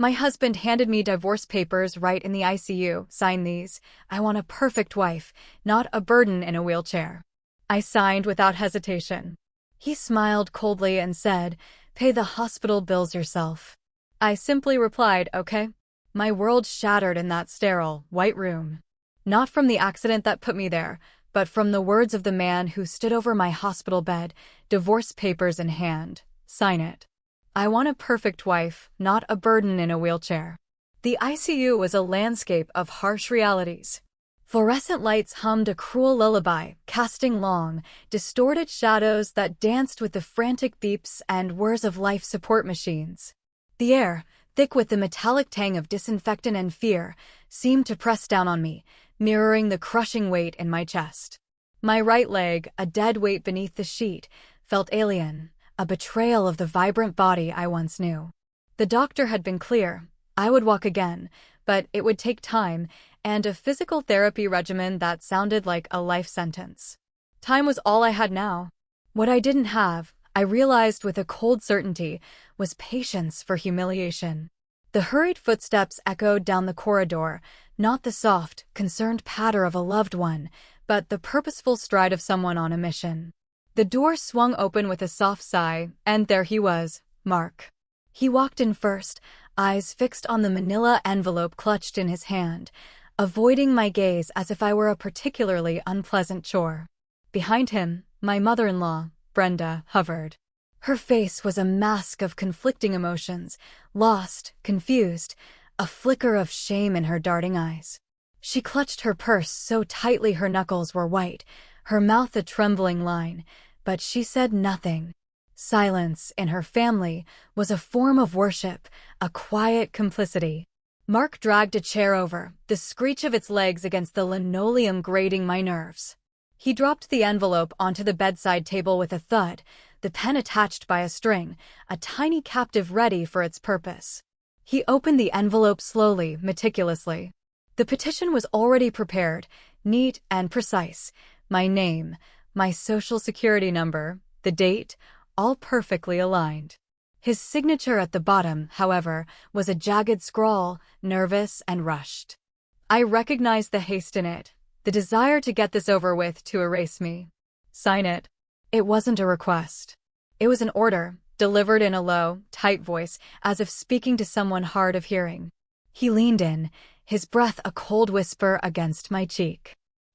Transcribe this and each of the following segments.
My husband handed me divorce papers right in the ICU. Sign these. I want a perfect wife, not a burden in a wheelchair. I signed without hesitation. He smiled coldly and said, "Pay the hospital bills yourself." I simply replied, "Okay." My world shattered in that sterile, white room. Not from the accident that put me there, but from the words of the man who stood over my hospital bed, divorce papers in hand. "Sign it. I want a perfect wife, not a burden in a wheelchair." The ICU was a landscape of harsh realities. Fluorescent lights hummed a cruel lullaby, casting long, distorted shadows that danced with the frantic beeps and whirs of life support machines. The air, thick with the metallic tang of disinfectant and fear, seemed to press down on me, mirroring the crushing weight in my chest. My right leg, a dead weight beneath the sheet, felt alien, a betrayal of the vibrant body I once knew. The doctor had been clear. I would walk again, but it would take time and a physical therapy regimen that sounded like a life sentence. Time was all I had now. What I didn't have, I realized with a cold certainty, was patience for humiliation. The hurried footsteps echoed down the corridor, not the soft, concerned patter of a loved one, but the purposeful stride of someone on a mission. The door swung open with a soft sigh, and there he was, Mark. He walked in first, eyes fixed on the manila envelope clutched in his hand, avoiding my gaze as if I were a particularly unpleasant chore. Behind him, my mother-in-law, Brenda, hovered. Her face was a mask of conflicting emotions, lost, confused, a flicker of shame in her darting eyes. She clutched her purse so tightly her knuckles were white, her mouth a trembling line, but she said nothing. Silence, in her family, was a form of worship, a quiet complicity. Mark dragged a chair over, the screech of its legs against the linoleum grating my nerves. He dropped the envelope onto the bedside table with a thud, the pen attached by a string, a tiny captive ready for its purpose. He opened the envelope slowly, meticulously. The petition was already prepared, neat and precise. My name, my social security number, the date, all perfectly aligned. His signature at the bottom, however, was a jagged scrawl, nervous and rushed. I recognized the haste in it, the desire to get this over with, to erase me. "Sign it." It wasn't a request. It was an order, delivered in a low, tight voice, as if speaking to someone hard of hearing. He leaned in, his breath a cold whisper against my cheek.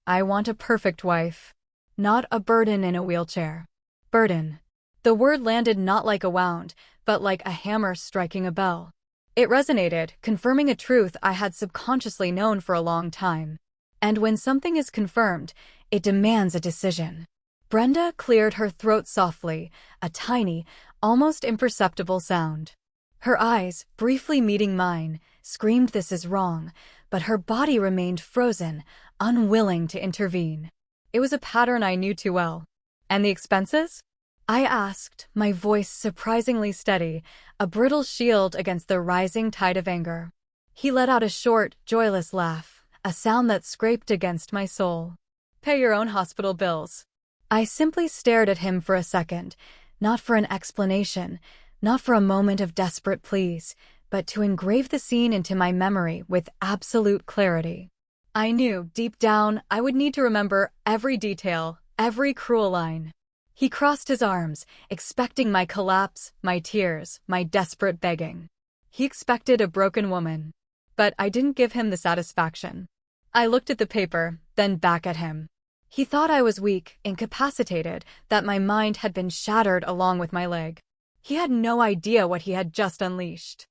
"I want a perfect wife, not a burden in a wheelchair." Burden. The word landed not like a wound, but like a hammer striking a bell. It resonated, confirming a truth I had subconsciously known for a long time. And when something is confirmed, it demands a decision. Brenda cleared her throat softly, a tiny, almost imperceptible sound. Her eyes, briefly meeting mine, screamed this is wrong, but her body remained frozen, unwilling to intervene. It was a pattern I knew too well. "And the expenses?" I asked, my voice surprisingly steady, a brittle shield against the rising tide of anger. He let out a short, joyless laugh, a sound that scraped against my soul. "Pay your own hospital bills." I simply stared at him for a second, not for an explanation, not for a moment of desperate pleas, but to engrave the scene into my memory with absolute clarity. I knew, deep down, I would need to remember every detail, every cruel line. He crossed his arms, expecting my collapse, my tears, my desperate begging. He expected a broken woman. But I didn't give him the satisfaction. I looked at the paper, then back at him. He thought I was weak, incapacitated, that my mind had been shattered along with my leg. He had no idea what he had just unleashed.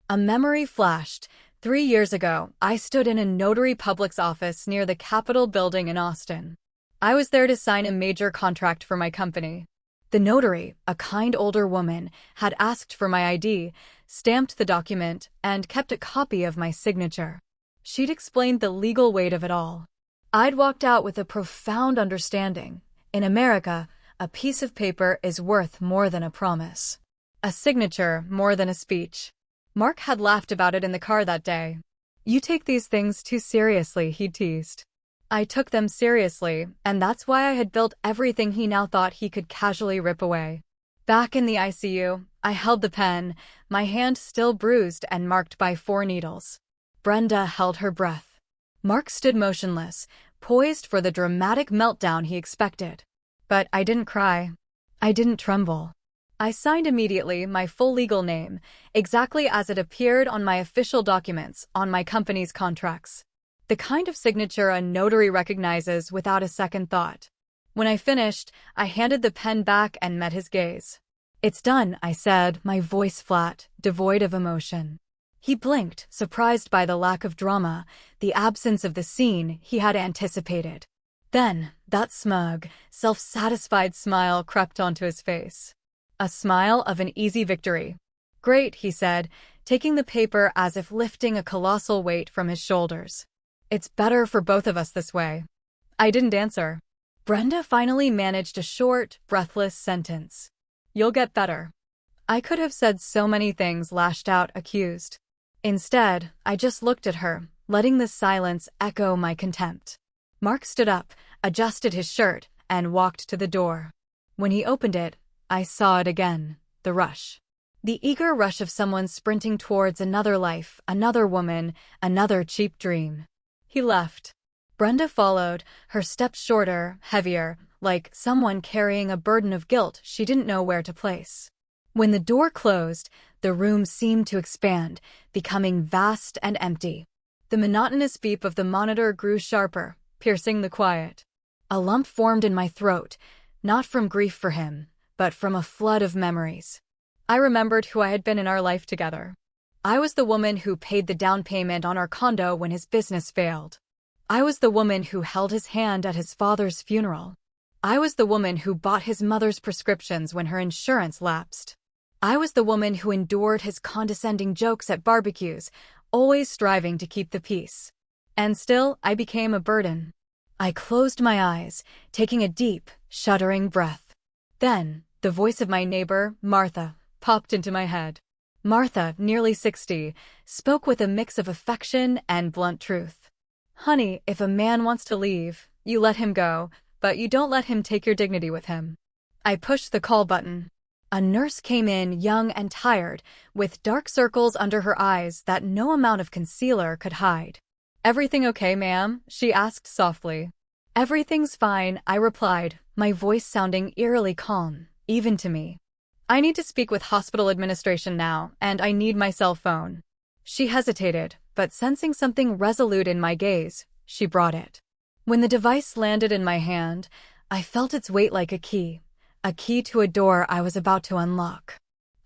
A memory flashed. 3 years ago, I stood in a notary public's office near the Capitol building in Austin. I was there to sign a major contract for my company. The notary, a kind older woman, had asked for my ID, stamped the document, and kept a copy of my signature. She'd explained the legal weight of it all. I'd walked out with a profound understanding. In America, a piece of paper is worth more than a promise. A signature more than a speech. Mark had laughed about it in the car that day. "You take these things too seriously," he teased. I took them seriously, and that's why I had built everything he now thought he could casually rip away. Back in the ICU, I held the pen, my hand still bruised and marked by 4 needles. Brenda held her breath. Mark stood motionless, poised for the dramatic meltdown he expected. But I didn't cry. I didn't tremble. I signed immediately, my full legal name, exactly as it appeared on my official documents, on my company's contracts. The kind of signature a notary recognizes without a second thought. When I finished, I handed the pen back and met his gaze. "It's done," I said, my voice flat, devoid of emotion. He blinked, surprised by the lack of drama, the absence of the scene he had anticipated. Then, that smug, self-satisfied smile crept onto his face. A smile of an easy victory. "Great," he said, taking the paper as if lifting a colossal weight from his shoulders. "It's better for both of us this way." I didn't answer. Brenda finally managed a short, breathless sentence. "You'll get better." I could have said so many things, lashed out, accused. Instead, I just looked at her, letting the silence echo my contempt. Mark stood up, adjusted his shirt, and walked to the door. When he opened it, I saw it again, the rush. The eager rush of someone sprinting towards another life, another woman, another cheap dream. He left. Brenda followed, her steps shorter, heavier, like someone carrying a burden of guilt she didn't know where to place. When the door closed, the room seemed to expand, becoming vast and empty. The monotonous beep of the monitor grew sharper, piercing the quiet. A lump formed in my throat, not from grief for him, but from a flood of memories. I remembered who I had been in our life together. I was the woman who paid the down payment on our condo when his business failed. I was the woman who held his hand at his father's funeral. I was the woman who bought his mother's prescriptions when her insurance lapsed. I was the woman who endured his condescending jokes at barbecues, always striving to keep the peace. And still, I became a burden. I closed my eyes, taking a deep, shuddering breath. Then, the voice of my neighbor, Martha, popped into my head. Martha, nearly 60, spoke with a mix of affection and blunt truth. "Honey, if a man wants to leave, you let him go, but you don't let him take your dignity with him." I pushed the call button. A nurse came in, young and tired, with dark circles under her eyes that no amount of concealer could hide. "Everything okay, ma'am?" she asked softly. "Everything's fine," I replied, my voice sounding eerily calm, even to me. "I need to speak with hospital administration now, and I need my cell phone." She hesitated, but sensing something resolute in my gaze, she brought it. When the device landed in my hand, I felt its weight like a key to a door I was about to unlock.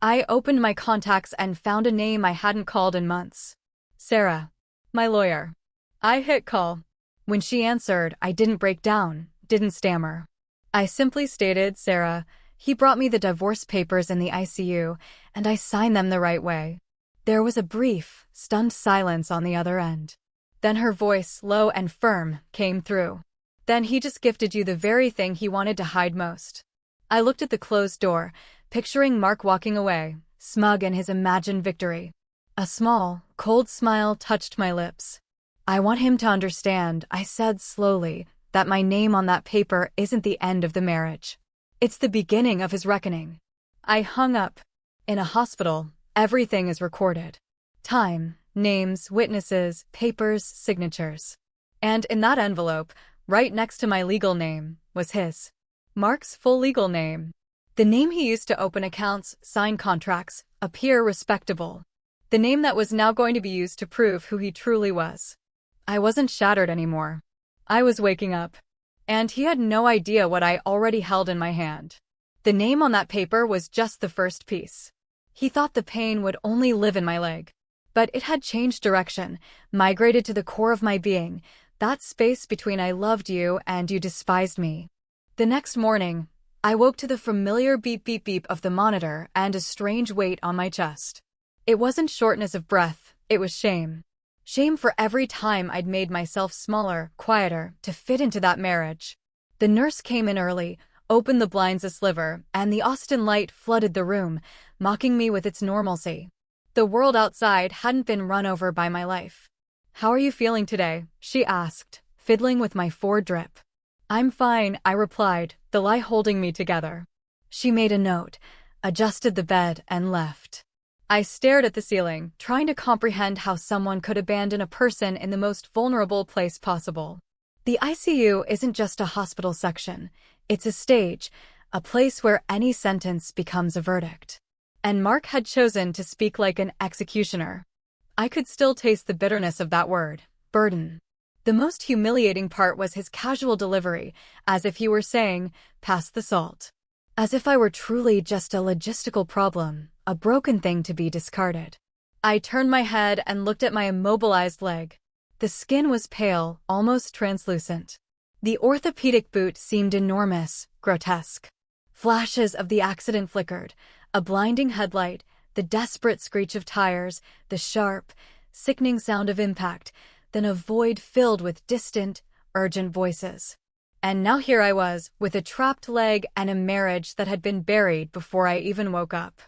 I opened my contacts and found a name I hadn't called in months. Sarah. My lawyer. I hit call. When she answered, I didn't break down, didn't stammer. I simply stated, "Sarah, he brought me the divorce papers in the ICU, and I signed them the right way." There was a brief, stunned silence on the other end. Then her voice, low and firm, came through. "Then he just gifted you the very thing he wanted to hide most." I looked at the closed door, picturing Mark walking away, smug in his imagined victory. A small, cold smile touched my lips. "I want him to understand," I said slowly, "that my name on that paper isn't the end of the marriage. It's the beginning of his reckoning." I hung up. In a hospital, everything is recorded. Time, names, witnesses, papers, signatures. And in that envelope, right next to my legal name, was his. Mark's full legal name. The name he used to open accounts, sign contracts, appear respectable. The name that was now going to be used to prove who he truly was. I wasn't shattered anymore. I was waking up. And he had no idea what I already held in my hand. The name on that paper was just the first piece. He thought the pain would only live in my leg. But it had changed direction, migrated to the core of my being, that space between I loved you and you despised me. The next morning, I woke to the familiar beep beep beep of the monitor and a strange weight on my chest. It wasn't shortness of breath, it was shame. Shame for every time I'd made myself smaller, quieter, to fit into that marriage. The nurse came in early, opened the blinds a sliver, and the Austin light flooded the room, mocking me with its normalcy. The world outside hadn't been run over by my life. "How are you feeling today?" she asked, fiddling with my foredrip. "I'm fine," I replied, the lie holding me together. She made a note. adjusted the bed, and left. I stared at the ceiling, trying to comprehend how someone could abandon a person in the most vulnerable place possible. The ICU isn't just a hospital section. It's a stage, a place where any sentence becomes a verdict. And Mark had chosen to speak like an executioner. I could still taste the bitterness of that word, burden. The most humiliating part was his casual delivery, as if he were saying, "Pass the salt." As if I were truly just a logistical problem, a broken thing to be discarded. I turned my head and looked at my immobilized leg. The skin was pale, almost translucent. The orthopedic boot seemed enormous, grotesque. Flashes of the accident flickered, a blinding headlight, the desperate screech of tires, the sharp, sickening sound of impact, then a void filled with distant, urgent voices. And now here I was, with a trapped leg and a marriage that had been buried before I even woke up.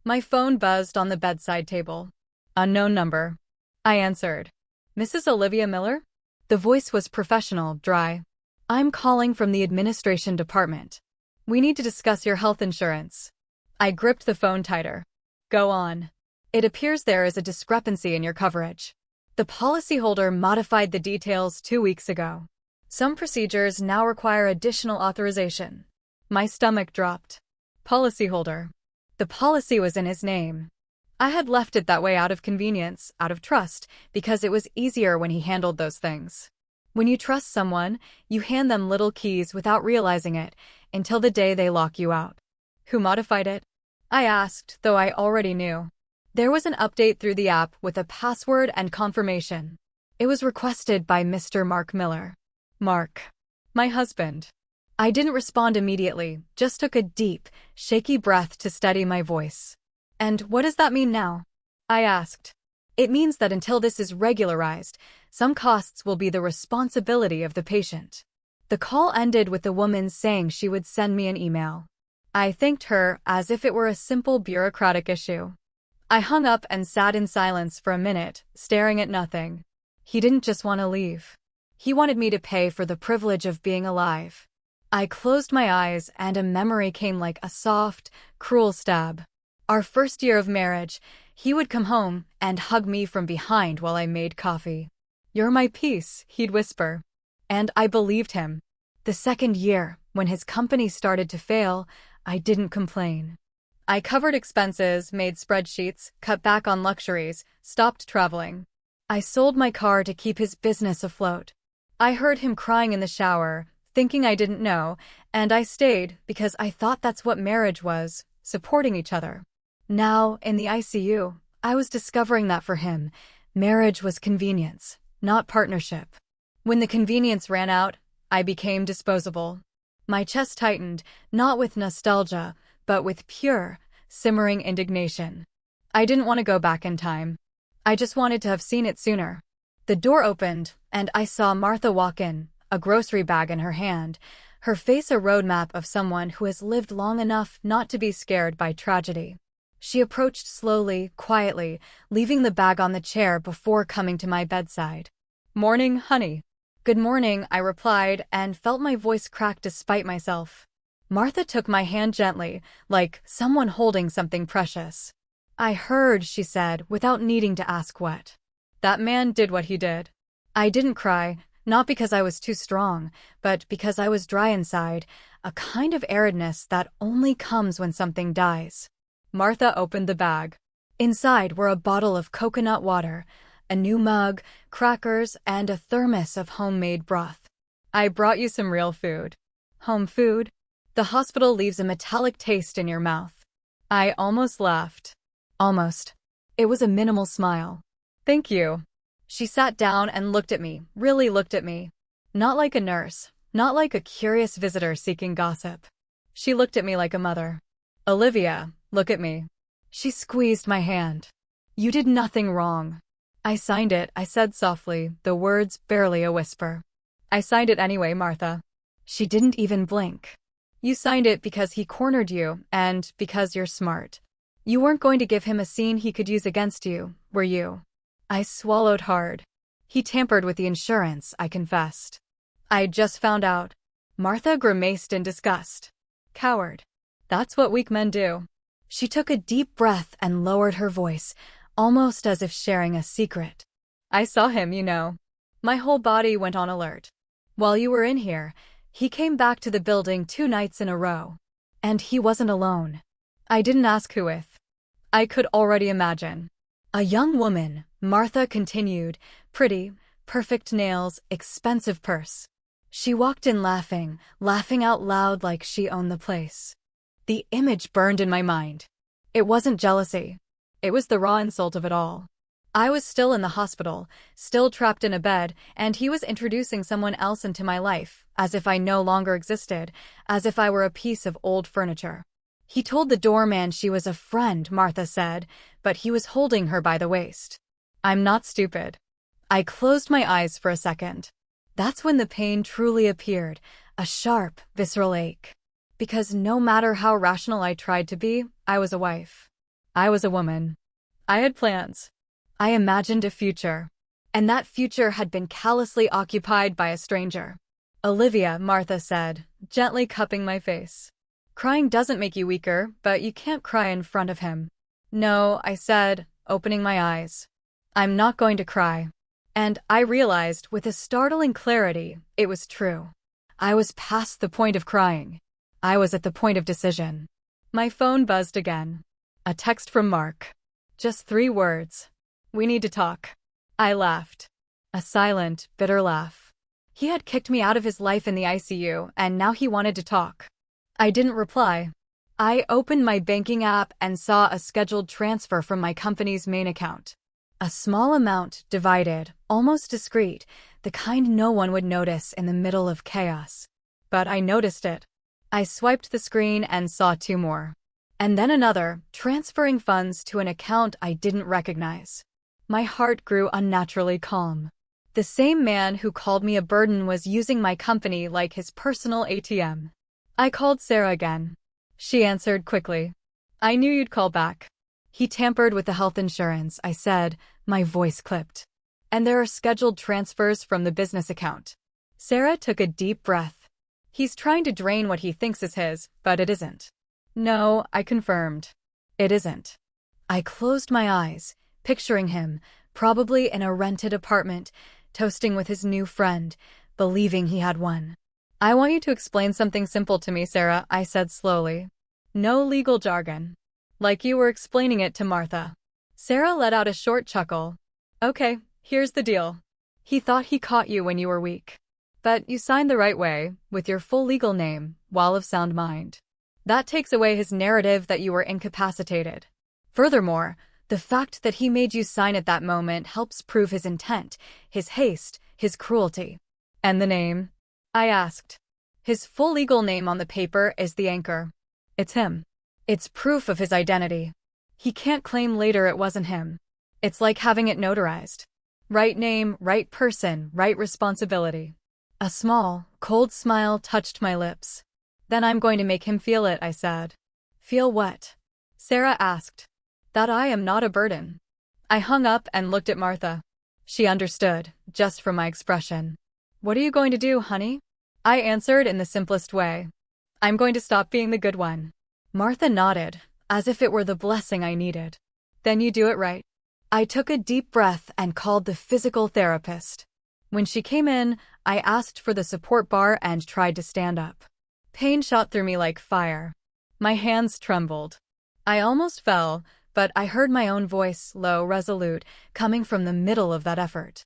My phone buzzed on the bedside table. Unknown number. I answered. "Mrs. Olivia Miller?" The voice was professional, dry. "I'm calling from the administration department. We need to discuss your health insurance." I gripped the phone tighter. "Go on. It appears there is a discrepancy in your coverage. The policyholder modified the details 2 weeks ago. Some procedures now require additional authorization." My stomach dropped. Policyholder. The policy was in his name. I had left it that way out of convenience, out of trust, because it was easier when he handled those things. When you trust someone, you hand them little keys without realizing it, until the day they lock you out. "Who modified it?" I asked, though I already knew. There was an update through the app with a password and confirmation. It was requested by Mr. Mark Miller. Mark. My husband. I didn't respond immediately, just took a deep, shaky breath to steady my voice. "And what does that mean now?" I asked. "It means that until this is regularized, some costs will be the responsibility of the patient." The call ended with the woman saying she would send me an email. I thanked her as if it were a simple bureaucratic issue. I hung up and sat in silence for a minute, staring at nothing. He didn't just want to leave. He wanted me to pay for the privilege of being alive. I closed my eyes and a memory came like a soft, cruel stab. Our first year of marriage, he would come home and hug me from behind while I made coffee. "You're my peace," he'd whisper. And I believed him. The second year, when his company started to fail, I didn't complain. I covered expenses, made spreadsheets, cut back on luxuries, stopped traveling. I sold my car to keep his business afloat. I heard him crying in the shower, thinking I didn't know, and I stayed because I thought that's what marriage was, supporting each other. Now, in the ICU, I was discovering that for him, marriage was convenience, not partnership. When the convenience ran out, I became disposable. My chest tightened, not with nostalgia, but with pure, simmering indignation. I didn't want to go back in time. I just wanted to have seen it sooner. The door opened, and I saw Martha walk in, a grocery bag in her hand, her face a roadmap of someone who has lived long enough not to be scared by tragedy. She approached slowly, quietly, leaving the bag on the chair before coming to my bedside. "Morning, honey." "Good morning," I replied, and felt my voice crack despite myself. Martha took my hand gently, like someone holding something precious. "I heard," she said, without needing to ask what. "That man did what he did." I didn't cry, not because I was too strong, but because I was dry inside, a kind of aridness that only comes when something dies. Martha opened the bag. Inside were a bottle of coconut water, a new mug, crackers, and a thermos of homemade broth. "I brought you some real food." Home food? The hospital leaves a metallic taste in your mouth. I almost laughed. Almost. It was a minimal smile. "Thank you." She sat down and looked at me, really looked at me. Not like a nurse, not like a curious visitor seeking gossip. She looked at me like a mother. "Olivia, look at me." She squeezed my hand. "You did nothing wrong." "I signed it," I said softly, the words barely a whisper. "I signed it anyway, Martha." She didn't even blink. "You signed it because he cornered you, and because you're smart. You weren't going to give him a scene he could use against you, were you?" I swallowed hard. "He tampered with the insurance," I confessed. "I just found out." Martha grimaced in disgust. "Coward. That's what weak men do." She took a deep breath and lowered her voice, almost as if sharing a secret. I saw him, you know. My whole body went on alert. While you were in here, he came back to the building 2 nights in a row. And he wasn't alone. I didn't ask who with. I could already imagine. A young woman, Martha continued, pretty, perfect nails, expensive purse. She walked in laughing out loud like she owned the place. The image burned in my mind. It wasn't jealousy. It was the raw insult of it all. I was still in the hospital, still trapped in a bed, and he was introducing someone else into my life, as if I no longer existed, as if I were a piece of old furniture. He told the doorman she was a friend, Martha said, but he was holding her by the waist. I'm not stupid. I closed my eyes for a second. That's when the pain truly appeared, a sharp, visceral ache. Because no matter how rational I tried to be, I was a wife. I was a woman. I had plans. I imagined a future. And that future had been callously occupied by a stranger. Olivia, Martha said, gently cupping my face. Crying doesn't make you weaker, but you can't cry in front of him. No, I said, opening my eyes. I'm not going to cry. And I realized, with a startling clarity, it was true. I was past the point of crying. I was at the point of decision. My phone buzzed again. A text from Mark. Just 3 words. We need to talk. I laughed. A silent, bitter laugh. He had kicked me out of his life in the ICU, and now he wanted to talk. I didn't reply. I opened my banking app and saw a scheduled transfer from my company's main account. A small amount, divided, almost discreet, the kind no one would notice in the middle of chaos. But I noticed it. I swiped the screen and saw 2 more. And then another, transferring funds to an account I didn't recognize. My heart grew unnaturally calm. The same man who called me a burden was using my company like his personal ATM. I called Sarah again. She answered quickly. I knew you'd call back. He tampered with the health insurance, I said, my voice clipped. And there are scheduled transfers from the business account. Sarah took a deep breath. He's trying to drain what he thinks is his, but it isn't. No, I confirmed. It isn't. I closed my eyes, picturing him, probably in a rented apartment, toasting with his new friend, believing he had won. I want you to explain something simple to me, Sarah, I said slowly. No legal jargon. Like you were explaining it to Martha. Sarah let out a short chuckle. Okay, here's the deal. He thought he caught you when you were weak. But you signed the right way, with your full legal name, Wall of Sound Mind. That takes away his narrative that you were incapacitated. Furthermore, the fact that he made you sign at that moment helps prove his intent, his haste, his cruelty. And the name? I asked. His full legal name on the paper is the anchor. It's him. It's proof of his identity. He can't claim later it wasn't him. It's like having it notarized. Right name, right person, right responsibility. A small, cold smile touched my lips. Then I'm going to make him feel it, I said. Feel what? Sarah asked. That I am not a burden. I hung up and looked at Martha. She understood, just from my expression. What are you going to do, honey? I answered in the simplest way. I'm going to stop being the good one. Martha nodded, as if it were the blessing I needed. Then you do it right. I took a deep breath and called the physical therapist. When she came in, I asked for the support bar and tried to stand up. Pain shot through me like fire. My hands trembled. I almost fell, but I heard my own voice, low, resolute, coming from the middle of that effort.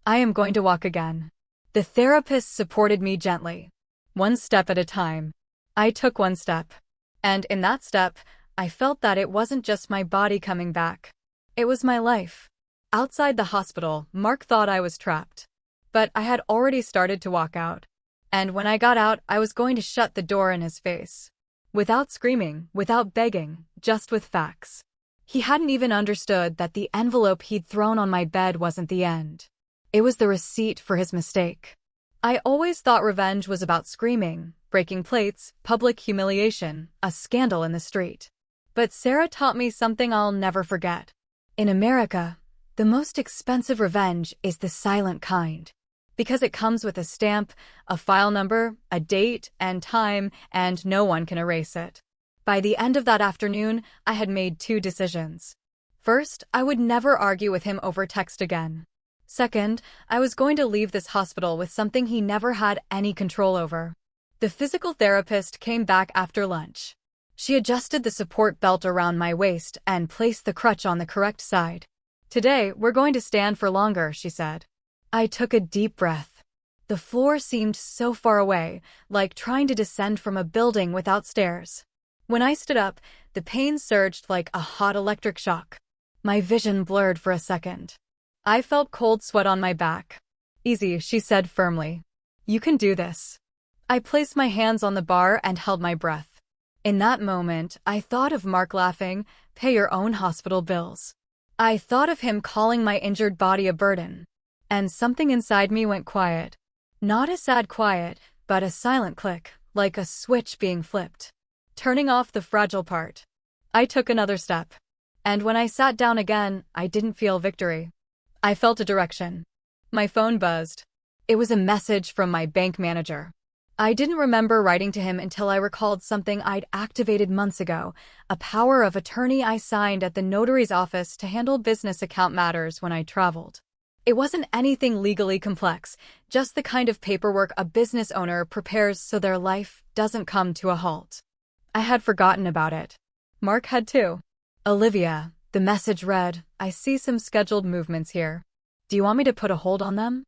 I am going to walk again. The therapist supported me gently. 1 step at a time. I took 1 step. And in that step, I felt that it wasn't just my body coming back. It was my life. Outside the hospital, Mark thought I was trapped. But I had already started to walk out. And when I got out, I was going to shut the door in his face. Without screaming, without begging, just with facts. He hadn't even understood that the envelope he'd thrown on my bed wasn't the end. It was the receipt for his mistake. I always thought revenge was about screaming, breaking plates, public humiliation, a scandal in the street. But Sarah taught me something I'll never forget. In America, the most expensive revenge is the silent kind. Because it comes with a stamp, a file number, a date and time, and no one can erase it. By the end of that afternoon, I had made two decisions. First, I would never argue with him over text again. Second, I was going to leave this hospital with something he never had any control over. The physical therapist came back after lunch. She adjusted the support belt around my waist and placed the crutch on the correct side. "Today, we're going to stand for longer," she said. I took a deep breath. The floor seemed so far away, like trying to descend from a building without stairs. When I stood up, the pain surged like a hot electric shock. My vision blurred for a second. I felt cold sweat on my back. "Easy," she said firmly. "You can do this." I placed my hands on the bar and held my breath. In that moment, I thought of Mark laughing, "Pay your own hospital bills." I thought of him calling my injured body a burden. And something inside me went quiet. Not a sad quiet, but a silent click, like a switch being flipped, turning off the fragile part. I took another step. And when I sat down again, I didn't feel victory. I felt a direction. My phone buzzed. It was a message from my bank manager. I didn't remember writing to him until I recalled something I'd activated months ago, a power of attorney I signed at the notary's office to handle business account matters when I traveled. It wasn't anything legally complex, just the kind of paperwork a business owner prepares so their life doesn't come to a halt. I had forgotten about it. Mark had too. "Olivia," the message read, "I see some scheduled movements here. Do you want me to put a hold on them?"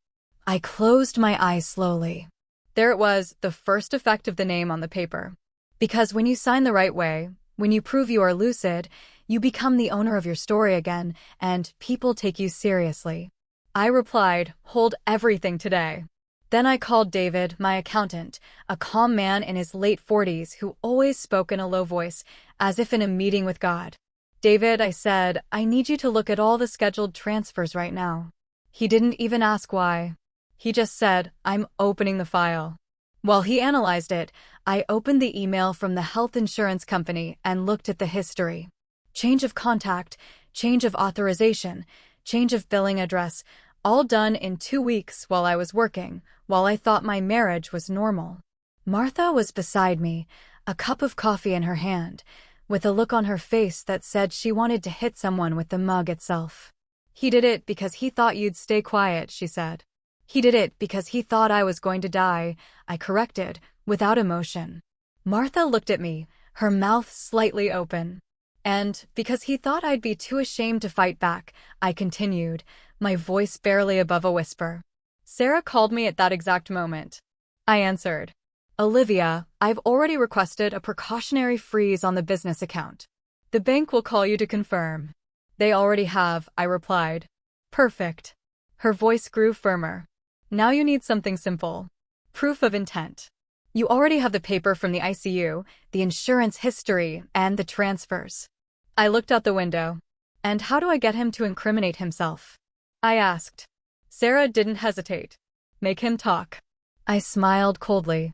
I closed my eyes slowly. There it was, the first effect of the name on the paper. Because when you sign the right way, when you prove you are lucid, you become the owner of your story again, and people take you seriously. I replied, "Hold everything today." Then I called David, my accountant, a calm man in his late 40s who always spoke in a low voice, as if in a meeting with God. "David," I said, "I need you to look at all the scheduled transfers right now." He didn't even ask why. He just said, "I'm opening the file." While he analyzed it, I opened the email from the health insurance company and looked at the history. Change of contact, change of authorization, change of billing address, all done in 2 weeks while I was working, while I thought my marriage was normal. Martha was beside me, a cup of coffee in her hand, with a look on her face that said she wanted to hit someone with the mug itself. "He did it because he thought you'd stay quiet," she said. "He did it because he thought I was going to die," I corrected, without emotion. Martha looked at me, her mouth slightly open. "And because he thought I'd be too ashamed to fight back," I continued, my voice barely above a whisper. "Sarah called me at that exact moment." I answered. "Olivia, I've already requested a precautionary freeze on the business account. The bank will call you to confirm." "They already have," I replied. "Perfect." Her voice grew firmer. "Now you need something simple. Proof of intent. You already have the paper from the ICU, the insurance history, and the transfers." I looked out the window. "And how do I get him to incriminate himself?" I asked. Sarah didn't hesitate. "Make him talk." I smiled coldly.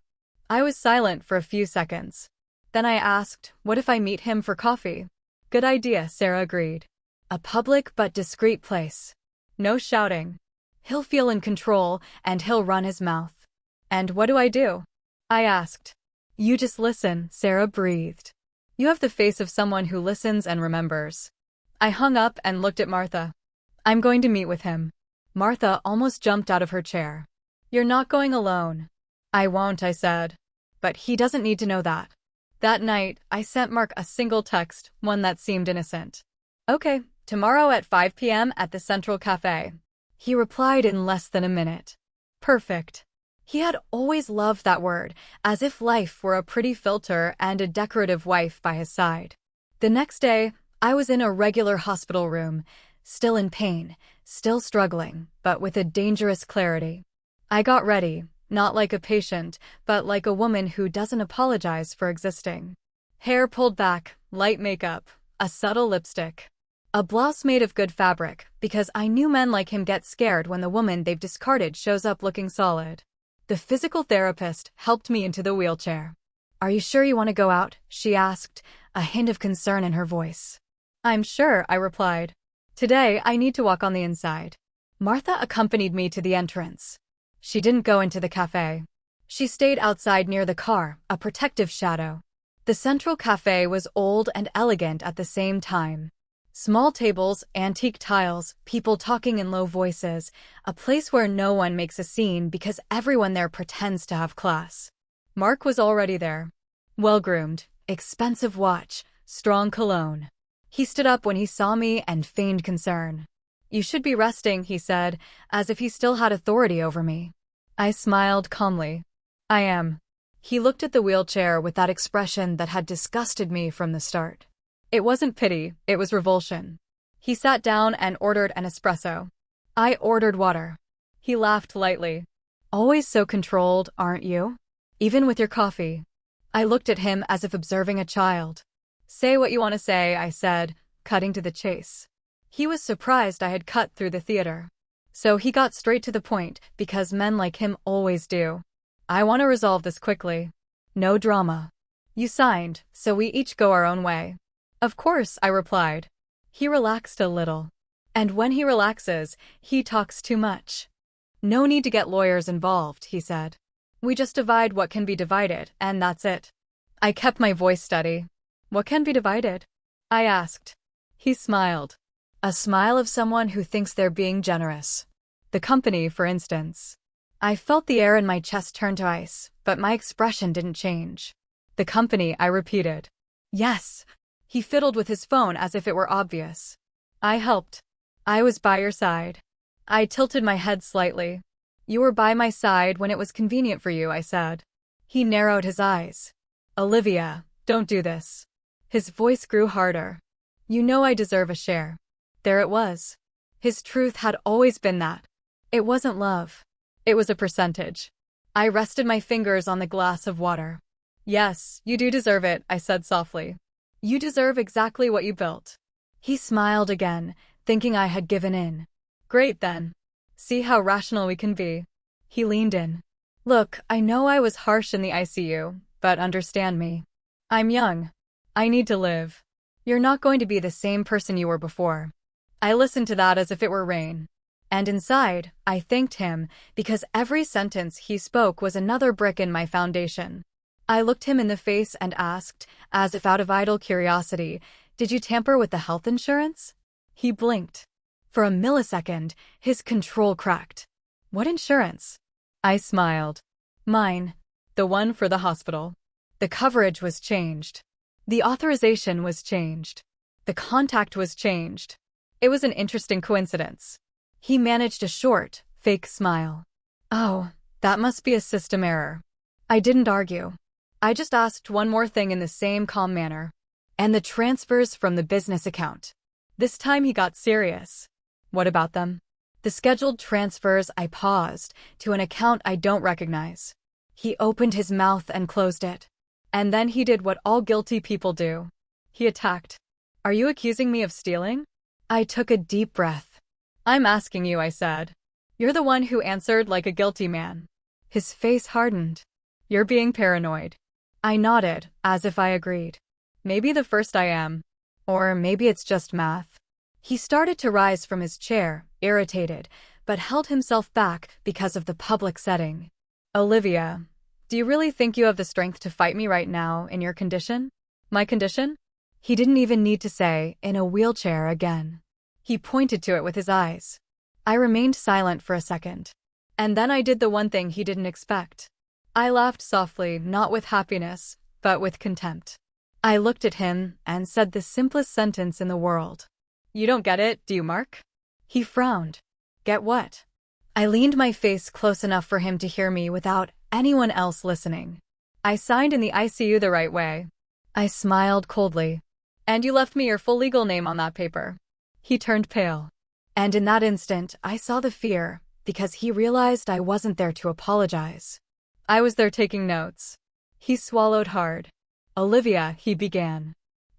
I was silent for a few seconds. Then I asked, "What if I meet him for coffee?" "Good idea," Sarah agreed. "A public but discreet place. No shouting. He'll feel in control, and he'll run his mouth." "And what do I do?" I asked. "You just listen," Sarah breathed. "You have the face of someone who listens and remembers." I hung up and looked at Martha. "I'm going to meet with him." Martha almost jumped out of her chair. "You're not going alone." "I won't," I said. "But he doesn't need to know that." That night, I sent Mark a single text, one that seemed innocent. "Okay, tomorrow at 5 p.m. at the Central Cafe." He replied in less than a minute. Perfect. He had always loved that word, as if life were a pretty filter and a decorative wife by his side. The next day, I was in a regular hospital room, still in pain, still struggling, but with a dangerous clarity. I got ready, not like a patient, but like a woman who doesn't apologize for existing. Hair pulled back, light makeup, a subtle lipstick. A blouse made of good fabric, because I knew men like him get scared when the woman they've discarded shows up looking solid. The physical therapist helped me into the wheelchair. "Are you sure you want to go out?" she asked, a hint of concern in her voice. "I'm sure," I replied. "Today I need to walk on the inside." Martha accompanied me to the entrance. She didn't go into the cafe. She stayed outside near the car, a protective shadow. The central cafe was old and elegant at the same time. Small tables, antique tiles, people talking in low voices, a place where no one makes a scene because everyone there pretends to have class. Mark was already there. Well-groomed, expensive watch, strong cologne. He stood up when he saw me and feigned concern. "You should be resting," he said, as if he still had authority over me. I smiled calmly. "I am." He looked at the wheelchair with that expression that had disgusted me from the start. It wasn't pity, it was revulsion. He sat down and ordered an espresso. I ordered water. He laughed lightly. "Always so controlled, aren't you? Even with your coffee." I looked at him as if observing a child. "Say what you want to say," I said, cutting to the chase. He was surprised I had cut through the theater. So he got straight to the point, because men like him always do. "I want to resolve this quickly. No drama. You signed, so we each go our own way." "Of course," I replied. He relaxed a little. And when he relaxes, he talks too much. "No need to get lawyers involved," he said. "We just divide what can be divided, and that's it." I kept my voice steady. "What can be divided?" I asked. He smiled. A smile of someone who thinks they're being generous. The company, for instance. I felt the air in my chest turn to ice, but my expression didn't change. "The company," I repeated. "Yes." He fiddled with his phone as if it were obvious. I helped. "I was by your side." I tilted my head slightly. "You were by my side when it was convenient for you," I said. He narrowed his eyes. "Olivia, don't do this." His voice grew harder. "You know I deserve a share." There it was. His truth had always been that. It wasn't love. It was a percentage. I rested my fingers on the glass of water. "Yes, you do deserve it," I said softly. "You deserve exactly what you built." He smiled again, thinking I had given in. "Great then. See how rational we can be." He leaned in. "Look, I know I was harsh in the ICU, but understand me. I'm young. I need to live. You're not going to be the same person you were before." I listened to that as if it were rain. And inside, I thanked him, because every sentence he spoke was another brick in my foundation. I looked him in the face and asked, as if out of idle curiosity, "Did you tamper with the health insurance?" He blinked. For a millisecond, his control cracked. "What insurance?" I smiled. "Mine. The one for the hospital." The coverage was changed. The authorization was changed. The contact was changed. It was an interesting coincidence. He managed a short, fake smile. "Oh, that must be a system error." I didn't argue. I just asked one more thing in the same calm manner. "And the transfers from the business account?" This time he got serious. "What about them?" "The scheduled transfers," I paused, "to an account I don't recognize." He opened his mouth and closed it. And then he did what all guilty people do. He attacked. "Are you accusing me of stealing?" I took a deep breath. "I'm asking you," I said. "You're the one who answered like a guilty man." His face hardened. "You're being paranoid." I nodded, as if I agreed. "Maybe the first I am. Or maybe it's just math." He started to rise from his chair, irritated, but held himself back because of the public setting. "Olivia, do you really think you have the strength to fight me right now in your condition?" "My condition?" He didn't even need to say, "in a wheelchair" again. He pointed to it with his eyes. I remained silent for a second. And then I did the one thing he didn't expect. I laughed softly, not with happiness, but with contempt. I looked at him and said the simplest sentence in the world. "You don't get it, do you, Mark?" He frowned. "Get what?" I leaned my face close enough for him to hear me without anyone else listening. "I signed in the ICU the right way." I smiled coldly. "And you left me your full legal name on that paper." He turned pale. And in that instant, I saw the fear, because he realized I wasn't there to apologize. I was there taking notes. He swallowed hard. "Olivia," he began.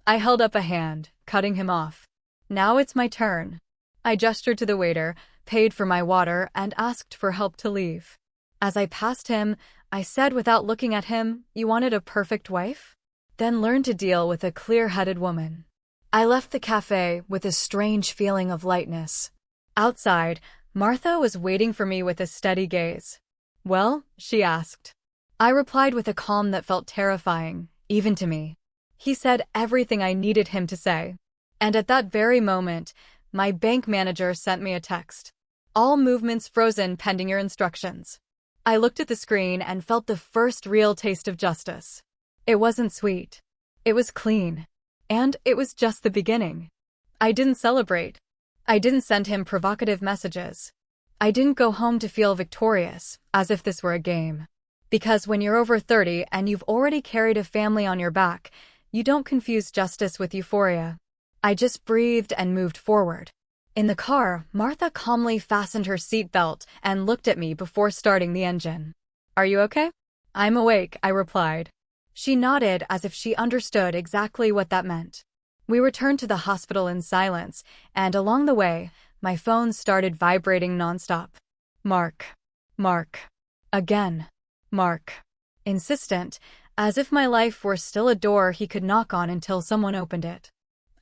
I held up a hand, cutting him off. "Now it's my turn." I gestured to the waiter, paid for my water, and asked for help to leave. As I passed him, I said without looking at him, "You wanted a perfect wife? Then learn to deal with a clear-headed woman." I left the cafe with a strange feeling of lightness. Outside, Martha was waiting for me with a steady gaze. "Well?" she asked. I replied with a calm that felt terrifying. even to me. He said everything I needed him to say. And at that very moment, my bank manager sent me a text. All movements frozen pending your instructions. I looked at the screen and felt the first real taste of justice. It wasn't sweet. It was clean. And it was just the beginning. I didn't celebrate. I didn't send him provocative messages. I didn't go home to feel victorious, as if this were a game. Because when you're over 30 and you've already carried a family on your back, you don't confuse justice with euphoria. I just breathed and moved forward. In the car, Martha calmly fastened her seatbelt and looked at me before starting the engine. "Are you okay?" "I'm awake," I replied. She nodded as if she understood exactly what that meant. We returned to the hospital in silence, and along the way, my phone started vibrating nonstop. Mark. Mark. Again. Mark. Insistent, as if my life were still a door he could knock on until someone opened it.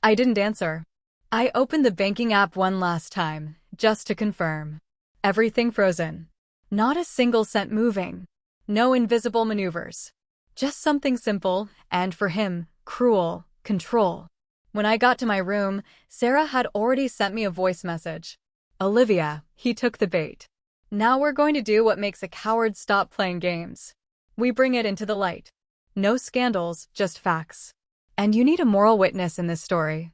I didn't answer. I opened the banking app one last time, just to confirm. Everything frozen. Not a single cent moving. No invisible maneuvers. Just something simple, and for him, cruel, control. When I got to my room, Sarah had already sent me a voice message. "Olivia, he took the bait. Now we're going to do what makes a coward stop playing games. We bring it into the light. No scandals, just facts. And you need a moral witness in this story."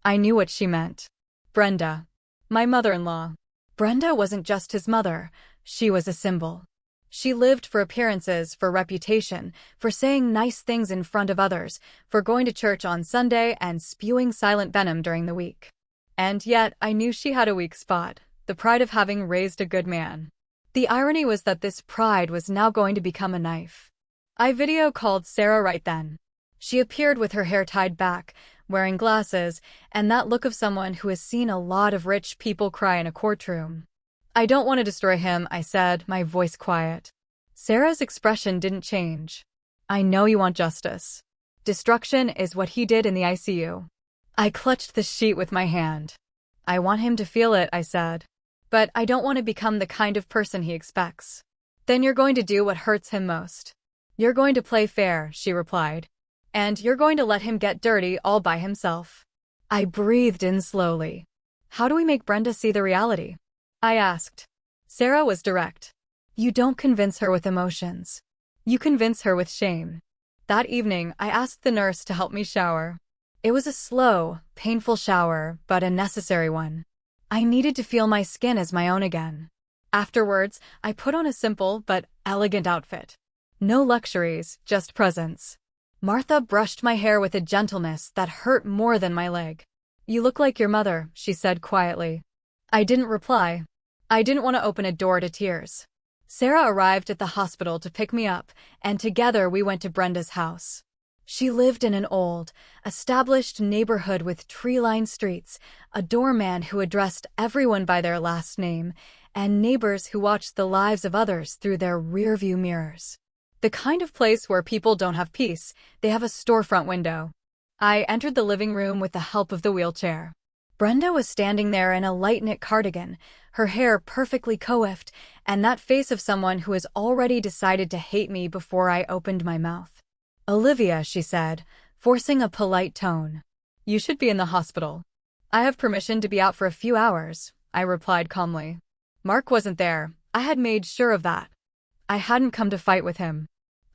I knew what she meant. Brenda. My mother-in-law. Brenda wasn't just his mother, she was a symbol. She lived for appearances, for reputation, for saying nice things in front of others, for going to church on Sunday and spewing silent venom during the week. And yet, I knew she had a weak spot, the pride of having raised a good man. The irony was that this pride was now going to become a knife. I video called Sarah right then. She appeared with her hair tied back, wearing glasses, and that look of someone who has seen a lot of rich people cry in a courtroom. "I don't want to destroy him," I said, my voice quiet. Sarah's expression didn't change. "I know you want justice. Destruction is what he did in the ICU." I clutched the sheet with my hand. "I want him to feel it," I said. "But I don't want to become the kind of person he expects." "Then you're going to do what hurts him most. You're going to play fair," she replied. "And you're going to let him get dirty all by himself." I breathed in slowly. "How do we make Brenda see the reality?" I asked. Sarah was direct. "You don't convince her with emotions. You convince her with shame." That evening, I asked the nurse to help me shower. It was a slow, painful shower, but a necessary one. I needed to feel my skin as my own again. Afterwards, I put on a simple but elegant outfit. No luxuries, just presence. Martha brushed my hair with a gentleness that hurt more than my leg. "You look like your mother," she said quietly. I didn't reply. I didn't want to open a door to tears. Sarah arrived at the hospital to pick me up, and together we went to Brenda's house. She lived in an old, established neighborhood with tree-lined streets, a doorman who addressed everyone by their last name, and neighbors who watched the lives of others through their rearview mirrors. The kind of place where people don't have peace, they have a storefront window. I entered the living room with the help of the wheelchair. Brenda was standing there in a light-knit cardigan, her hair perfectly coiffed, and that face of someone who has already decided to hate me before I opened my mouth. "Olivia," she said, forcing a polite tone. "You should be in the hospital." "I have permission to be out for a few hours," I replied calmly. Mark wasn't there. I had made sure of that. I hadn't come to fight with him.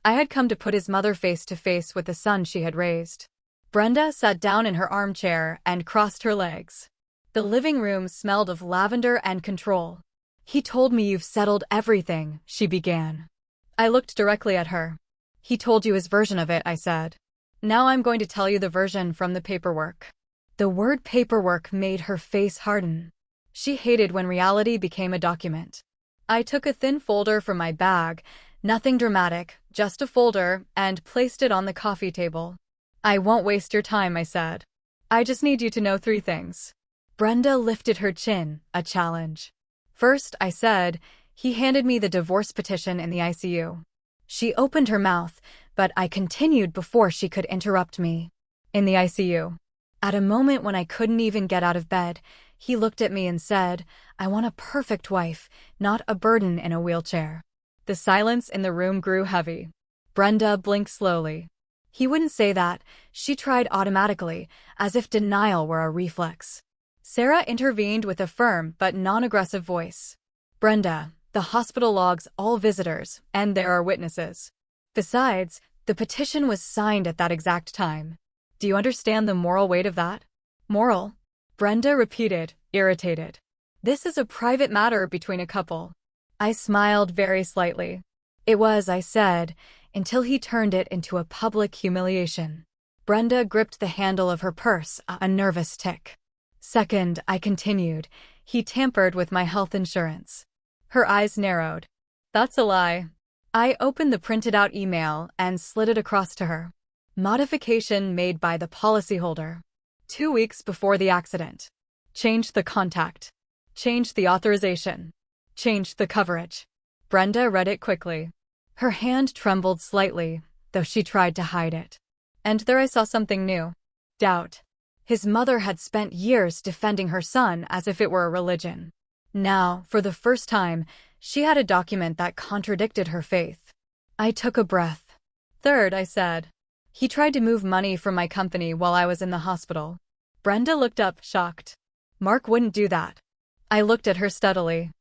I had come to put his mother face to face with the son she had raised. Brenda sat down in her armchair and crossed her legs. The living room smelled of lavender and control. "He told me you've settled everything," she began. I looked directly at her. "He told you his version of it," I said. "Now I'm going to tell you the version from the paperwork." The word paperwork made her face harden. She hated when reality became a document. I took a thin folder from my bag, nothing dramatic, just a folder, and placed it on the coffee table. "I won't waste your time," I said. "I just need you to know 3 things. Brenda lifted her chin, a challenge. "First," I said, "he handed me the divorce petition in the ICU." She opened her mouth, but I continued before she could interrupt me. "In the ICU. At a moment when I couldn't even get out of bed, he looked at me and said, 'I want a perfect wife, not a burden in a wheelchair.'" The silence in the room grew heavy. Brenda blinked slowly. He wouldn't say that. She tried automatically, as if denial were a reflex. Sarah intervened with a firm but non-aggressive voice. Brenda, the hospital logs all visitors, and there are witnesses. Besides, the petition was signed at that exact time. Do you understand the moral weight of that? Moral? Brenda repeated, irritated. This is a private matter between a couple. I smiled very slightly. It was, I said, until he turned it into a public humiliation. Brenda gripped the handle of her purse, a nervous tick. Second, I continued, he tampered with my health insurance. Her eyes narrowed. That's a lie. I opened the printed-out email and slid it across to her. Modification made by the policyholder. 2 weeks before the accident. Changed the contact. Changed the authorization. Changed the coverage. Brenda read it quickly. Her hand trembled slightly, though she tried to hide it. And there I saw something new. Doubt. His mother had spent years defending her son as if it were a religion. Now, for the first time, she had a document that contradicted her faith. I took a breath. Third, I said. He tried to move money from my company while I was in the hospital. Brenda looked up, shocked. Mark wouldn't do that. I looked at her steadily.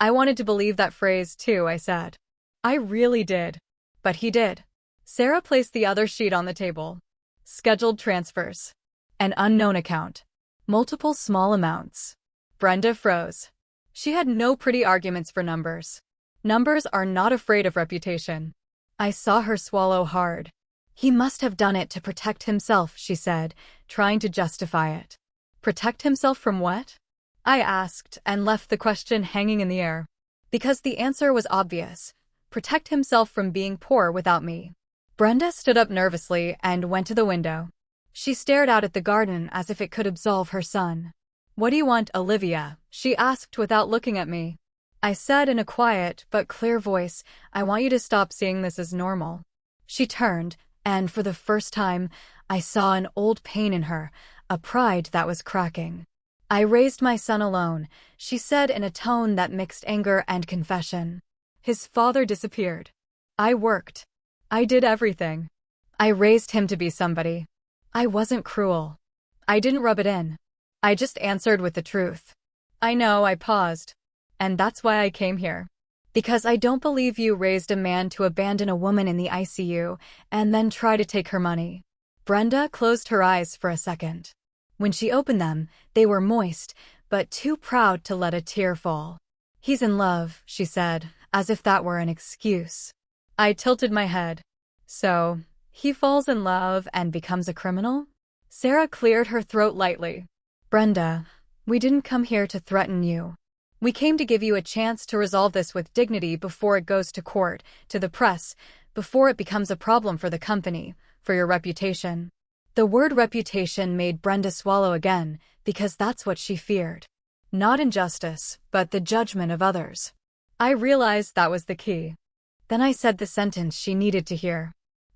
I wanted to believe that phrase too, I said. I really did. But he did. Sarah placed the other sheet on the table. Scheduled transfers. An unknown account. Multiple small amounts. Brenda froze. She had no pretty arguments for numbers. Numbers are not afraid of reputation. I saw her swallow hard. He must have done it to protect himself, she said, trying to justify it. Protect himself from what? I asked, and left the question hanging in the air. Because the answer was obvious. Protect himself from being poor without me. Brenda stood up nervously and went to the window. She stared out at the garden as if it could absolve her son. What do you want, Olivia? She asked without looking at me. I said in a quiet but clear voice, I want you to stop seeing this as normal. She turned, and for the first time, I saw an old pain in her, a pride that was cracking. I raised my son alone, she said in a tone that mixed anger and confession. His father disappeared. I worked. I did everything. I raised him to be somebody. I wasn't cruel. I didn't rub it in. I just answered with the truth. I know, I paused. And that's why I came here. Because I don't believe you raised a man to abandon a woman in the ICU and then try to take her money. Brenda closed her eyes for a second. When she opened them, they were moist, but too proud to let a tear fall. He's in love, she said, as if that were an excuse. I tilted my head. So, he falls in love and becomes a criminal? Sarah cleared her throat lightly. Brenda, we didn't come here to threaten you. We came to give you a chance to resolve this with dignity before it goes to court, to the press, before it becomes a problem for the company, for your reputation. The word reputation made Brenda swallow again, because that's what she feared. Not injustice, but the judgment of others. I realized that was the key. Then I said the sentence she needed to hear.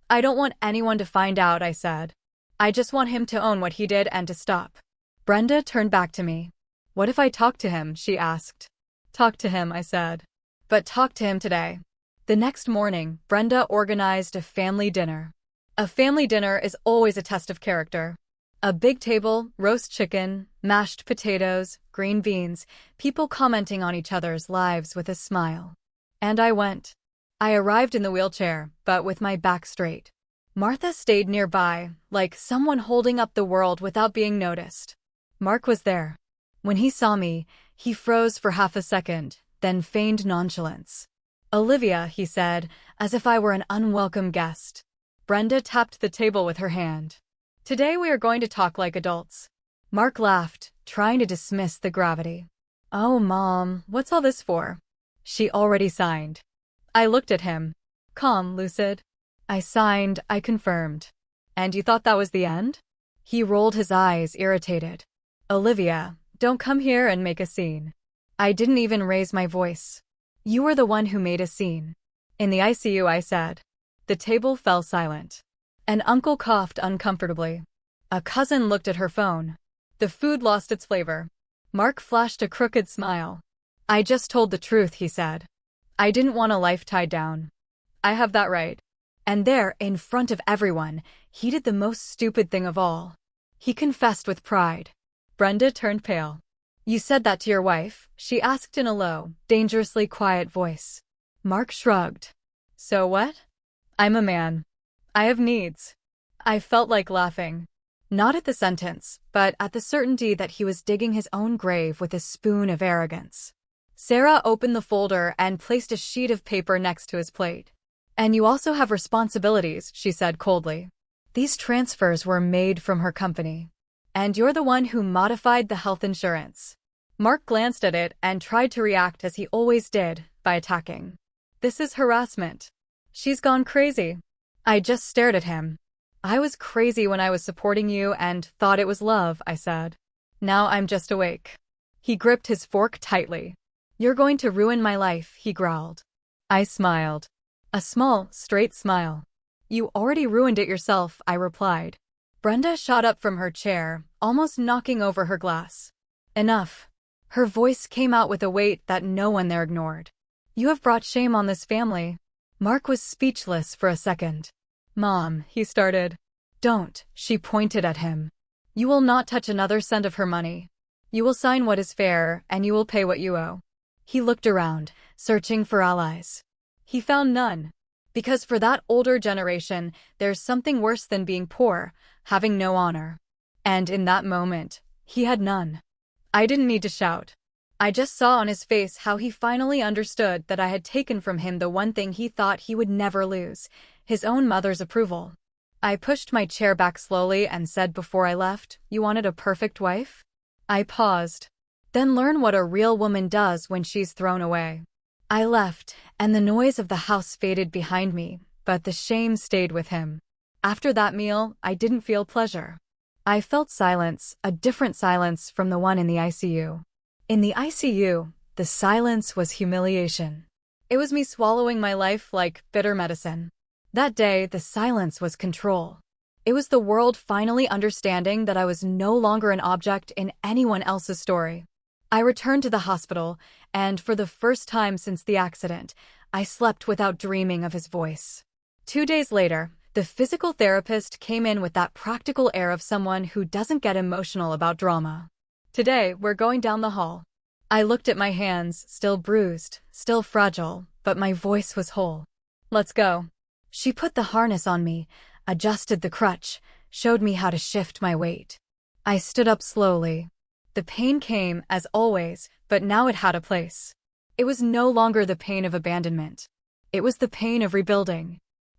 I don't want anyone to find out, I said. I just want him to own what he did and to stop. Brenda turned back to me. What if I talk to him, she asked. Talk to him, I said. But talk to him today. The next morning, Brenda organized a family dinner. A family dinner is always a test of character. A big table, roast chicken, mashed potatoes, green beans, people commenting on each other's lives with a smile. And I went. I arrived in the wheelchair, but with my back straight. Martha stayed nearby, like someone holding up the world without being noticed. Mark was there. When he saw me, he froze for half a second, then feigned nonchalance. Olivia, he said, as if I were an unwelcome guest. Brenda tapped the table with her hand. Today we are going to talk like adults. Mark laughed, trying to dismiss the gravity. Oh, Mom, what's all this for? She already signed. I looked at him. Calm, lucid. I signed, I confirmed. And you thought that was the end? He rolled his eyes, irritated. Olivia, don't come here and make a scene. I didn't even raise my voice. You were the one who made a scene. In the ICU, I said. The table fell silent. An uncle coughed uncomfortably. A cousin looked at her phone. The food lost its flavor. Mark flashed a crooked smile. I just told the truth, he said. I didn't want a life tied down. I have that right. And there, in front of everyone, he did the most stupid thing of all. He confessed with pride. Brenda turned pale. "You said that to your wife?" she asked in a low, dangerously quiet voice. Mark shrugged. "So what? I'm a man. I have needs." I felt like laughing. Not at the sentence, but at the certainty that he was digging his own grave with a spoon of arrogance. Sarah opened the folder and placed a sheet of paper next to his plate. "And you also have responsibilities," she said coldly. "These transfers were made from her company. And you're the one who modified the health insurance." Mark glanced at it and tried to react as he always did, by attacking. "This is harassment. She's gone crazy." I just stared at him. "I was crazy when I was supporting you and thought it was love," I said. "Now I'm just awake." He gripped his fork tightly. "You're going to ruin my life," he growled. I smiled. A small, straight smile. "You already ruined it yourself," I replied. Brenda shot up from her chair, almost knocking over her glass. "Enough." Her voice came out with a weight that no one there ignored. "You have brought shame on this family." Mark was speechless for a second. "Mom," he started. "Don't," she pointed at him. "You will not touch another cent of her money. You will sign what is fair, and you will pay what you owe." He looked around, searching for allies. He found none. Because for that older generation, there's something worse than being poor, having no honor. And in that moment, he had none. I didn't need to shout. I just saw on his face how he finally understood that I had taken from him the one thing he thought he would never lose, his own mother's approval. I pushed my chair back slowly and said before I left, "You wanted a perfect wife?" I paused. "Then learn what a real woman does when she's thrown away." I left, and the noise of the house faded behind me, but the shame stayed with him. After that meal, I didn't feel pleasure. I felt silence, a different silence from the one in the ICU. In the ICU, the silence was humiliation. It was me swallowing my life like bitter medicine. That day, the silence was control. It was the world finally understanding that I was no longer an object in anyone else's story. I returned to the hospital, and for the first time since the accident, I slept without dreaming of his voice. 2 days later, the physical therapist came in with that practical air of someone who doesn't get emotional about drama. "Today, we're going down the hall." I looked at my hands, still bruised, still fragile, but my voice was whole. "Let's go." She put the harness on me, adjusted the crutch, showed me how to shift my weight. I stood up slowly. The pain came, as always, but now it had a place. It was no longer the pain of abandonment. It was the pain of rebuilding.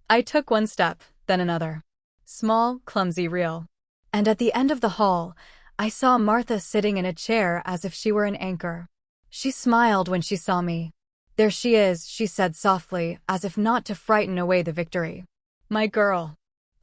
I took one step, then another. Small, clumsy, real. And at the end of the hall, I saw Martha sitting in a chair as if she were an anchor. She smiled when she saw me. "There she is," she said softly, as if not to frighten away the victory. "My girl."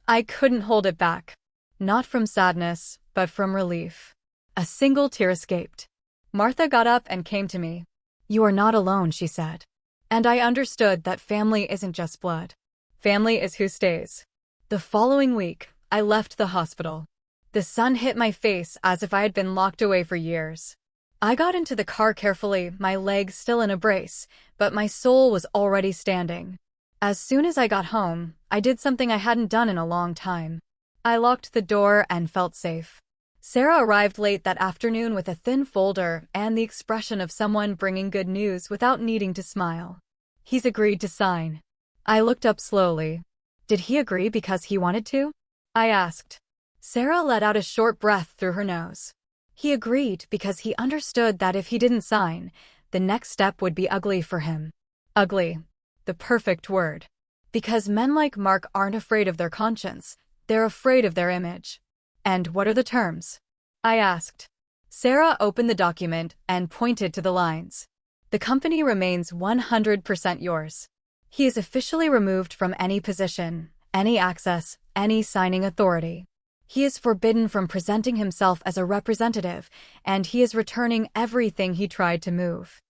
I couldn't hold it back. Not from sadness, but from relief. A single tear escaped. Martha got up and came to me. "You are not alone," she said. And I understood that family isn't just blood. Family is who stays. The following week, I left the hospital. The sun hit my face as if I had been locked away for years. I got into the car carefully, my legs still in a brace, but my soul was already standing. As soon as I got home, I did something I hadn't done in a long time. I locked the door and felt safe. Sarah arrived late that afternoon with a thin folder and the expression of someone bringing good news without needing to smile. "He's agreed to sign." I looked up slowly. "Did he agree because he wanted to?" I asked. Sarah let out a short breath through her nose. "He agreed because he understood that if he didn't sign, the next step would be ugly for him." Ugly. The perfect word. Because men like Mark aren't afraid of their conscience, they're afraid of their image. "And what are the terms?" I asked. Sarah opened the document and pointed to the lines. "The company remains 100% yours. He is officially removed from any position, any access, any signing authority. He is forbidden from presenting himself as a representative, and he is returning everything he tried to move."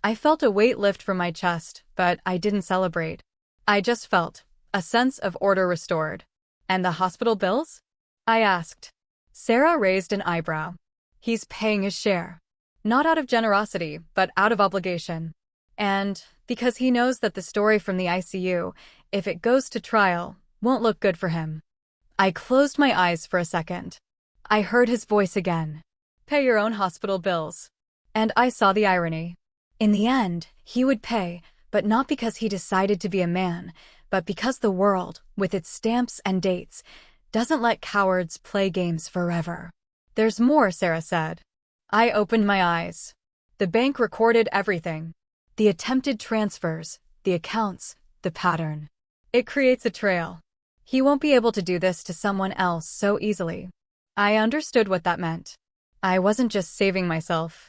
I felt a weight lift from my chest, but I didn't celebrate. I just felt a sense of order restored. "And the hospital bills?" I asked. Sarah raised an eyebrow. "He's paying his share. Not out of generosity, but out of obligation." And because he knows that the story from the ICU, if it goes to trial, won't look good for him. I closed my eyes for a second. I heard his voice again. Pay your own hospital bills. And I saw the irony. In the end, he would pay, but not because he decided to be a man, but because the world, with its stamps and dates, doesn't let cowards play games forever. There's more, Sarah said. I opened my eyes. The bank recorded everything. The attempted transfers, the accounts, the pattern. It creates a trail. He won't be able to do this to someone else so easily. I understood what that meant. I wasn't just saving myself.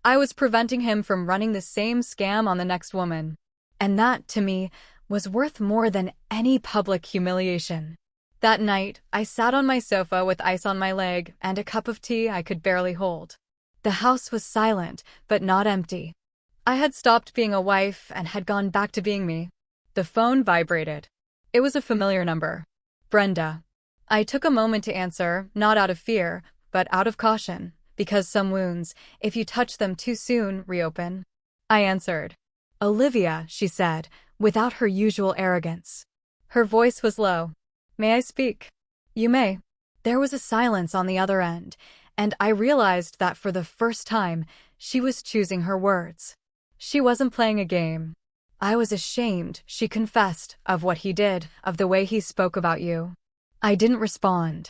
I was preventing him from running the same scam on the next woman. And that, to me, was worth more than any public humiliation. That night, I sat on my sofa with ice on my leg and a cup of tea I could barely hold. The house was silent, but not empty. I had stopped being a wife and had gone back to being me. The phone vibrated. It was a familiar number. Brenda. I took a moment to answer, not out of fear, but out of caution, because some wounds, if you touch them too soon, reopen. I answered. Olivia, she said, without her usual arrogance. Her voice was low. May I speak? You may. There was a silence on the other end, and I realized that for the first time, she was choosing her words. She wasn't playing a game. I was ashamed, she confessed, of what he did, of the way he spoke about you. I didn't respond.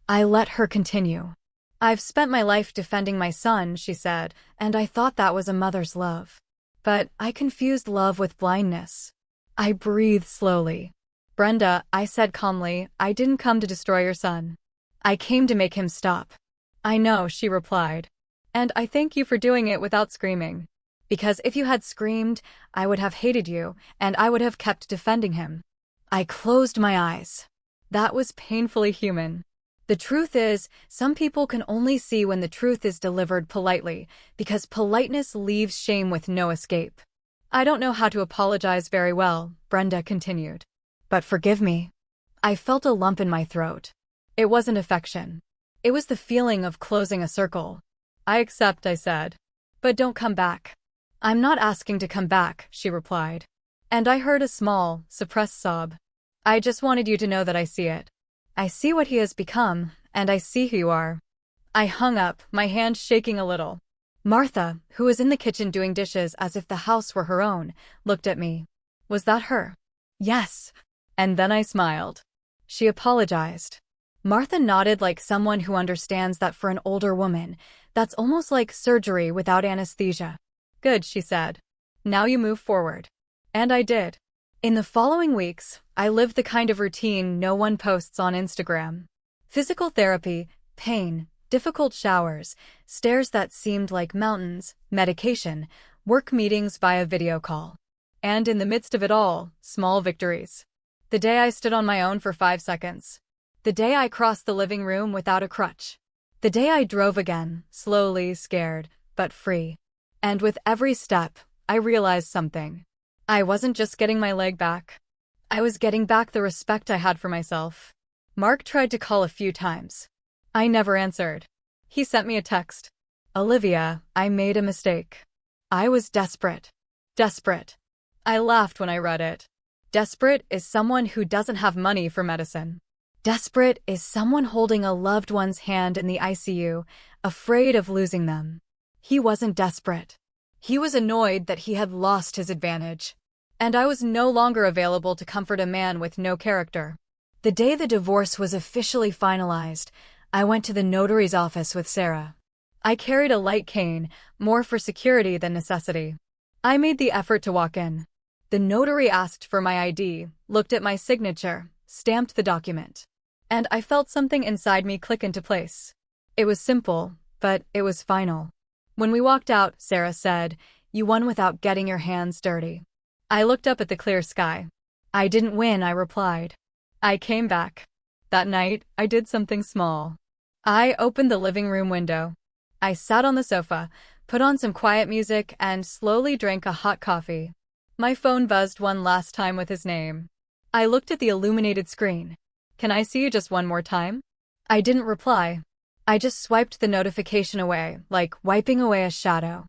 I let her continue. I've spent my life defending my son, she said, and I thought that was a mother's love. But I confused love with blindness. I breathed slowly. Brenda, I said calmly, I didn't come to destroy your son. I came to make him stop. I know, she replied. And I thank you for doing it without screaming. Because if you had screamed, I would have hated you, and I would have kept defending him. I closed my eyes. That was painfully human. The truth is, some people can only see when the truth is delivered politely, because politeness leaves shame with no escape. I don't know how to apologize very well, Brenda continued. But forgive me. I felt a lump in my throat. It wasn't affection. It was the feeling of closing a circle. I accept, I said. But don't come back. I'm not asking to come back, she replied. And I heard a small, suppressed sob. I just wanted you to know that I see it. I see what he has become, and I see who you are. I hung up, my hand shaking a little. Martha, who was in the kitchen doing dishes as if the house were her own, looked at me. Was that her? Yes. And then I smiled. She apologized. Martha nodded like someone who understands that for an older woman, that's almost like surgery without anesthesia. Good, she said. Now you move forward. And I did. In the following weeks, I lived the kind of routine no one posts on Instagram. Physical therapy, pain, difficult showers, stairs that seemed like mountains, medication, work meetings via video call. And in the midst of it all, small victories. The day I stood on my own for 5 seconds. The day I crossed the living room without a crutch. The day I drove again, slowly, scared, but free. And with every step, I realized something. I wasn't just getting my leg back. I was getting back the respect I had for myself. Mark tried to call a few times. I never answered. He sent me a text. Olivia, I made a mistake. I was desperate. Desperate. I laughed when I read it. Desperate is someone who doesn't have money for medicine. Desperate is someone holding a loved one's hand in the ICU, afraid of losing them. He wasn't desperate. He was annoyed that he had lost his advantage. And I was no longer available to comfort a man with no character. The day the divorce was officially finalized, I went to the notary's office with Sarah. I carried a light cane, more for security than necessity. I made the effort to walk in. The notary asked for my ID, looked at my signature, stamped the document. And I felt something inside me click into place. It was simple, but it was final. When we walked out, Sarah said, "You won without getting your hands dirty." I looked up at the clear sky. "I didn't win," I replied. I came back. That night, I did something small. I opened the living room window. I sat on the sofa, put on some quiet music, and slowly drank a hot coffee. My phone buzzed one last time with his name. I looked at the illuminated screen. "Can I see you just one more time?" I didn't reply. I just swiped the notification away, like wiping away a shadow.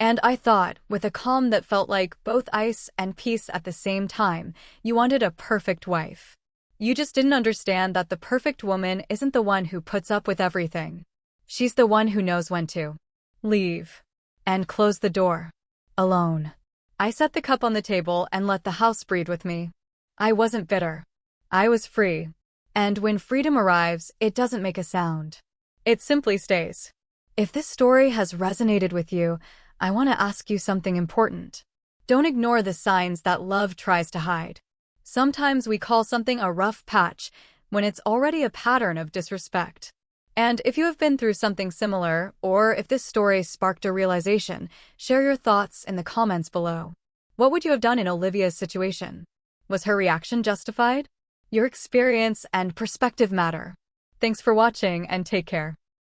And I thought, with a calm that felt like both ice and peace at the same time, you wanted a perfect wife. You just didn't understand that the perfect woman isn't the one who puts up with everything. She's the one who knows when to leave and close the door. Alone. I set the cup on the table and let the house breathe with me. I wasn't bitter. I was free. And when freedom arrives, it doesn't make a sound. It simply stays. If this story has resonated with you, I want to ask you something important. Don't ignore the signs that love tries to hide. Sometimes we call something a rough patch when it's already a pattern of disrespect. And if you have been through something similar, or if this story sparked a realization, share your thoughts in the comments below. What would you have done in Olivia's situation? Was her reaction justified? Your experience and perspective matter. Thanks for watching and take care.